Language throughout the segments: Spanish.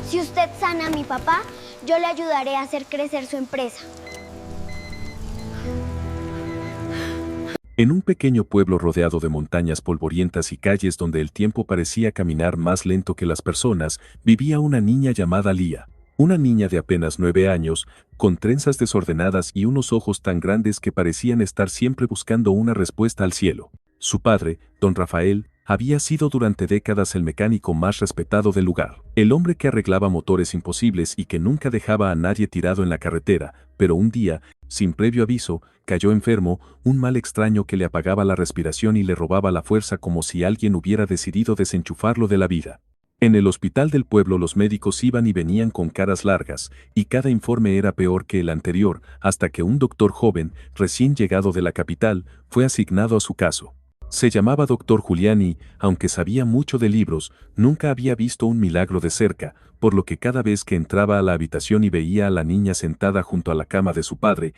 Si usted sana a mi papá, yo le ayudaré a hacer crecer su empresa. En un pequeño pueblo rodeado de montañas polvorientas y calles donde el tiempo parecía caminar más lento que las personas, vivía una niña llamada Lía. Una niña de apenas 9 años, con trenzas desordenadas y unos ojos tan grandes que parecían estar siempre buscando una respuesta al cielo. Su padre, don Rafael, había sido durante décadas el mecánico más respetado del lugar. El hombre que arreglaba motores imposibles y que nunca dejaba a nadie tirado en la carretera, pero un día, sin previo aviso, cayó enfermo, un mal extraño que le apagaba la respiración y le robaba la fuerza como si alguien hubiera decidido desenchufarlo de la vida. En el hospital del pueblo los médicos iban y venían con caras largas, y cada informe era peor que el anterior, hasta que un doctor joven, recién llegado de la capital, fue asignado a su caso. Se llamaba doctor Julián y, aunque sabía mucho de libros, nunca había visto un milagro de cerca, por lo que cada vez que entraba a la habitación y veía a la niña sentada junto a la cama de su padre,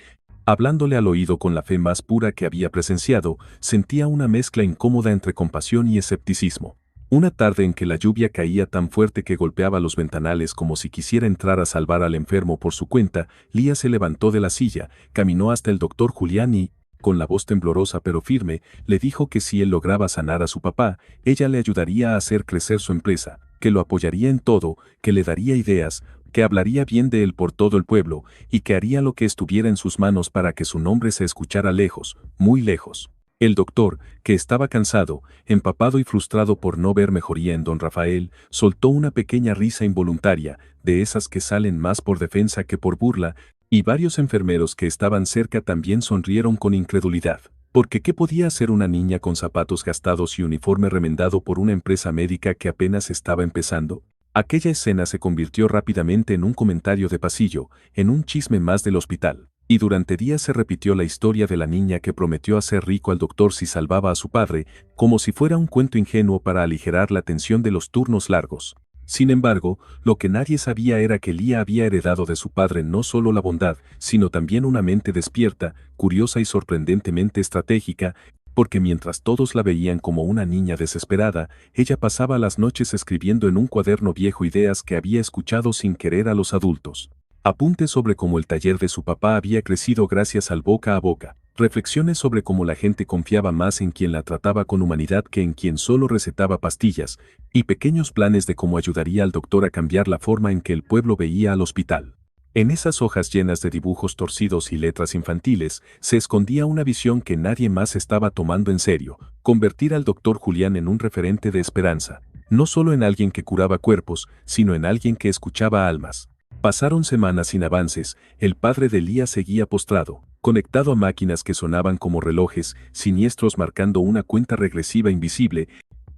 hablándole al oído con la fe más pura que había presenciado, sentía una mezcla incómoda entre compasión y escepticismo. Una tarde en que la lluvia caía tan fuerte que golpeaba los ventanales como si quisiera entrar a salvar al enfermo por su cuenta, Lía se levantó de la silla, caminó hasta el doctor Julián y, con la voz temblorosa pero firme, le dijo que si él lograba sanar a su papá, ella le ayudaría a hacer crecer su empresa, que lo apoyaría en todo, que le daría ideas, que hablaría bien de él por todo el pueblo, y que haría lo que estuviera en sus manos para que su nombre se escuchara lejos, muy lejos. El doctor, que estaba cansado, empapado y frustrado por no ver mejoría en don Rafael, soltó una pequeña risa involuntaria, de esas que salen más por defensa que por burla, y varios enfermeros que estaban cerca también sonrieron con incredulidad. Porque ¿qué podía hacer una niña con zapatos gastados y uniforme remendado por una empresa médica que apenas estaba empezando? Aquella escena se convirtió rápidamente en un comentario de pasillo, en un chisme más del hospital. Y durante días se repitió la historia de la niña que prometió hacer rico al doctor si salvaba a su padre, como si fuera un cuento ingenuo para aligerar la tensión de los turnos largos. Sin embargo, lo que nadie sabía era que Lía había heredado de su padre no solo la bondad, sino también una mente despierta, curiosa y sorprendentemente estratégica, porque mientras todos la veían como una niña desesperada, ella pasaba las noches escribiendo en un cuaderno viejo ideas que había escuchado sin querer a los adultos. Apuntes sobre cómo el taller de su papá había crecido gracias al boca a boca. Reflexiones sobre cómo la gente confiaba más en quien la trataba con humanidad que en quien solo recetaba pastillas, y pequeños planes de cómo ayudaría al doctor a cambiar la forma en que el pueblo veía al hospital. En esas hojas llenas de dibujos torcidos y letras infantiles, se escondía una visión que nadie más estaba tomando en serio: convertir al doctor Julián en un referente de esperanza, no solo en alguien que curaba cuerpos, sino en alguien que escuchaba almas. Pasaron semanas sin avances, el padre de Lía seguía postrado, conectado a máquinas que sonaban como relojes siniestros marcando una cuenta regresiva invisible,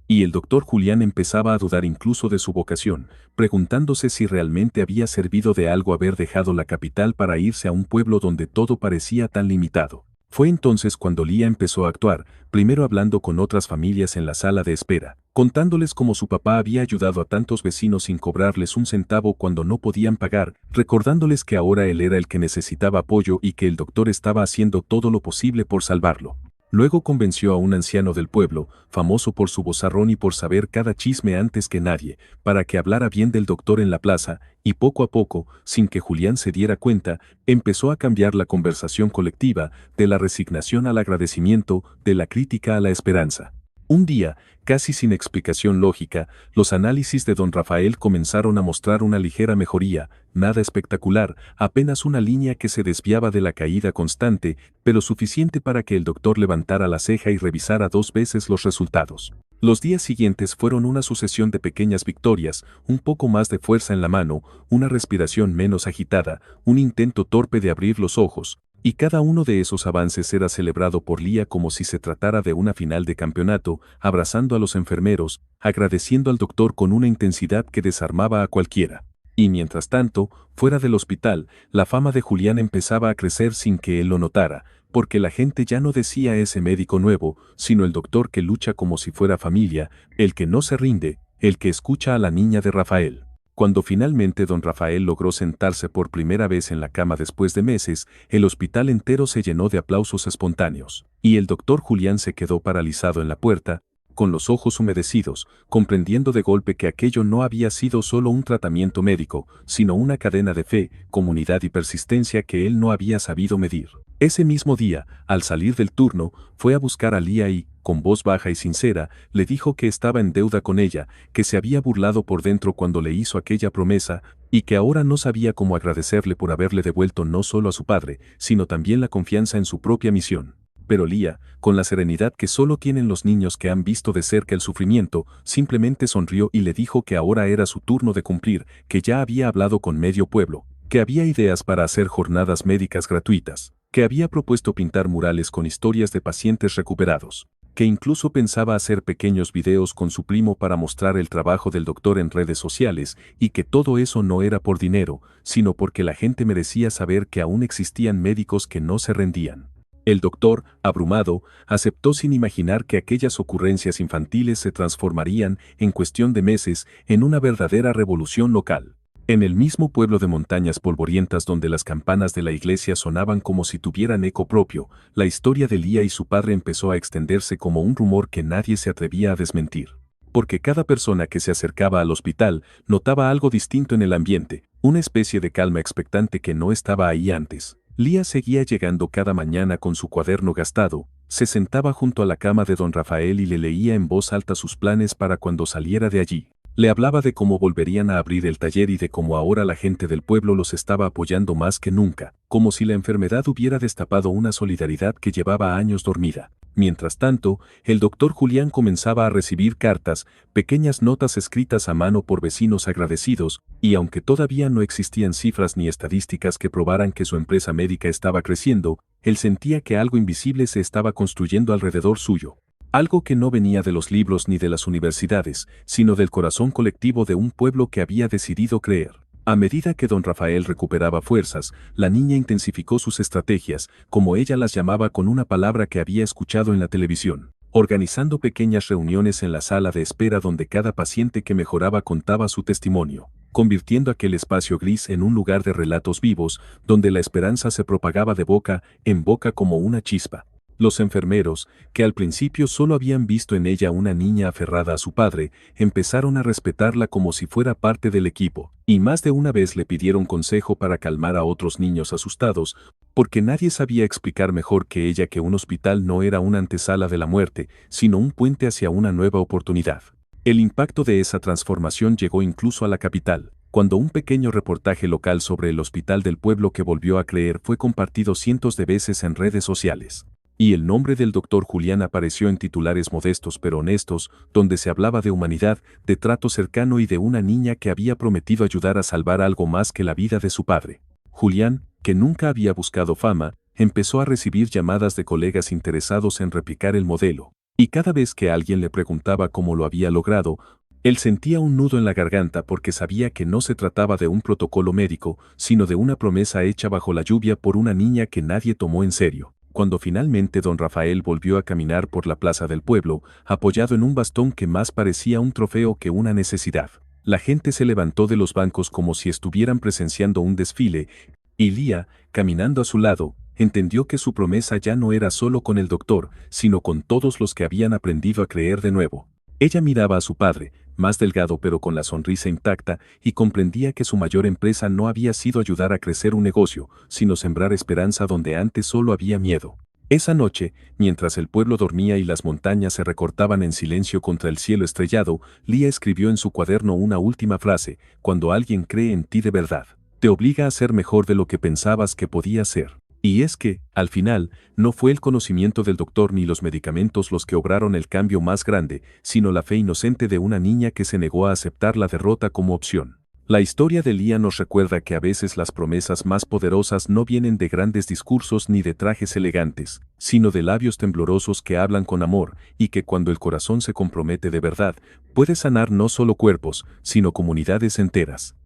y el doctor Julián empezaba a dudar incluso de su vocación, preguntándose si realmente había servido de algo haber dejado la capital para irse a un pueblo donde todo parecía tan limitado. Fue entonces cuando Lía empezó a actuar, primero hablando con otras familias en la sala de espera, contándoles cómo su papá había ayudado a tantos vecinos sin cobrarles un centavo cuando no podían pagar, recordándoles que ahora él era el que necesitaba apoyo y que el doctor estaba haciendo todo lo posible por salvarlo. Luego convenció a un anciano del pueblo, famoso por su vozarrón y por saber cada chisme antes que nadie, para que hablara bien del doctor en la plaza, y poco a poco, sin que Julián se diera cuenta, empezó a cambiar la conversación colectiva, de la resignación al agradecimiento, de la crítica a la esperanza. Un día, casi sin explicación lógica, los análisis de don Rafael comenzaron a mostrar una ligera mejoría, nada espectacular, apenas una línea que se desviaba de la caída constante, pero suficiente para que el doctor levantara la ceja y revisara 2 veces los resultados. Los días siguientes fueron una sucesión de pequeñas victorias, un poco más de fuerza en la mano, una respiración menos agitada, un intento torpe de abrir los ojos. Y cada uno de esos avances era celebrado por Lía como si se tratara de una final de campeonato, abrazando a los enfermeros, agradeciendo al doctor con una intensidad que desarmaba a cualquiera. Y mientras tanto, fuera del hospital, la fama de Julián empezaba a crecer sin que él lo notara, porque la gente ya no decía ese médico nuevo, sino el doctor que lucha como si fuera familia, el que no se rinde, el que escucha a la niña de Rafael. Cuando finalmente don Rafael logró sentarse por primera vez en la cama después de meses, el hospital entero se llenó de aplausos espontáneos, y el doctor Julián se quedó paralizado en la puerta, con los ojos humedecidos, comprendiendo de golpe que aquello no había sido solo un tratamiento médico, sino una cadena de fe, comunidad y persistencia que él no había sabido medir. Ese mismo día, al salir del turno, fue a buscar a Lía y, con voz baja y sincera, le dijo que estaba en deuda con ella, que se había burlado por dentro cuando le hizo aquella promesa, y que ahora no sabía cómo agradecerle por haberle devuelto no solo a su padre, sino también la confianza en su propia misión. Pero Lía, con la serenidad que solo tienen los niños que han visto de cerca el sufrimiento, simplemente sonrió y le dijo que ahora era su turno de cumplir, que ya había hablado con medio pueblo, que había ideas para hacer jornadas médicas gratuitas, que había propuesto pintar murales con historias de pacientes recuperados, que incluso pensaba hacer pequeños videos con su primo para mostrar el trabajo del doctor en redes sociales, y que todo eso no era por dinero, sino porque la gente merecía saber que aún existían médicos que no se rendían. El doctor, abrumado, aceptó sin imaginar que aquellas ocurrencias infantiles se transformarían, en cuestión de meses, en una verdadera revolución local. En el mismo pueblo de Montañas Polvorientas donde las campanas de la iglesia sonaban como si tuvieran eco propio, la historia de Lía y su padre empezó a extenderse como un rumor que nadie se atrevía a desmentir. Porque cada persona que se acercaba al hospital notaba algo distinto en el ambiente, una especie de calma expectante que no estaba ahí antes. Lía seguía llegando cada mañana con su cuaderno gastado, se sentaba junto a la cama de don Rafael y le leía en voz alta sus planes para cuando saliera de allí. Le hablaba de cómo volverían a abrir el taller y de cómo ahora la gente del pueblo los estaba apoyando más que nunca, como si la enfermedad hubiera destapado una solidaridad que llevaba años dormida. Mientras tanto, el doctor Julián comenzaba a recibir cartas, pequeñas notas escritas a mano por vecinos agradecidos, y aunque todavía no existían cifras ni estadísticas que probaran que su empresa médica estaba creciendo, él sentía que algo invisible se estaba construyendo alrededor suyo. Algo que no venía de los libros ni de las universidades, sino del corazón colectivo de un pueblo que había decidido creer. A medida que don Rafael recuperaba fuerzas, la niña intensificó sus estrategias, como ella las llamaba con una palabra que había escuchado en la televisión, organizando pequeñas reuniones en la sala de espera donde cada paciente que mejoraba contaba su testimonio, convirtiendo aquel espacio gris en un lugar de relatos vivos, donde la esperanza se propagaba de boca en boca como una chispa. Los enfermeros, que al principio solo habían visto en ella una niña aferrada a su padre, empezaron a respetarla como si fuera parte del equipo, y más de una vez le pidieron consejo para calmar a otros niños asustados, porque nadie sabía explicar mejor que ella que un hospital no era una antesala de la muerte, sino un puente hacia una nueva oportunidad. El impacto de esa transformación llegó incluso a la capital, cuando un pequeño reportaje local sobre el hospital del pueblo que volvió a creer fue compartido cientos de veces en redes sociales. Y el nombre del doctor Julián apareció en titulares modestos pero honestos, donde se hablaba de humanidad, de trato cercano y de una niña que había prometido ayudar a salvar algo más que la vida de su padre. Julián, que nunca había buscado fama, empezó a recibir llamadas de colegas interesados en replicar el modelo, y cada vez que alguien le preguntaba cómo lo había logrado, él sentía un nudo en la garganta porque sabía que no se trataba de un protocolo médico, sino de una promesa hecha bajo la lluvia por una niña que nadie tomó en serio. Cuando finalmente don Rafael volvió a caminar por la plaza del pueblo, apoyado en un bastón que más parecía un trofeo que una necesidad, la gente se levantó de los bancos como si estuvieran presenciando un desfile, y Lía, caminando a su lado, entendió que su promesa ya no era solo con el doctor, sino con todos los que habían aprendido a creer de nuevo. Ella miraba a su padre, más delgado pero con la sonrisa intacta, y comprendía que su mayor empresa no había sido ayudar a crecer un negocio, sino sembrar esperanza donde antes solo había miedo. Esa noche, mientras el pueblo dormía y las montañas se recortaban en silencio contra el cielo estrellado, Lía escribió en su cuaderno una última frase: cuando alguien cree en ti de verdad, te obliga a ser mejor de lo que pensabas que podía ser. Y es que, al final, no fue el conocimiento del doctor ni los medicamentos los que obraron el cambio más grande, sino la fe inocente de una niña que se negó a aceptar la derrota como opción. La historia de Lía nos recuerda que a veces las promesas más poderosas no vienen de grandes discursos ni de trajes elegantes, sino de labios temblorosos que hablan con amor, y que cuando el corazón se compromete de verdad, puede sanar no solo cuerpos, sino comunidades enteras.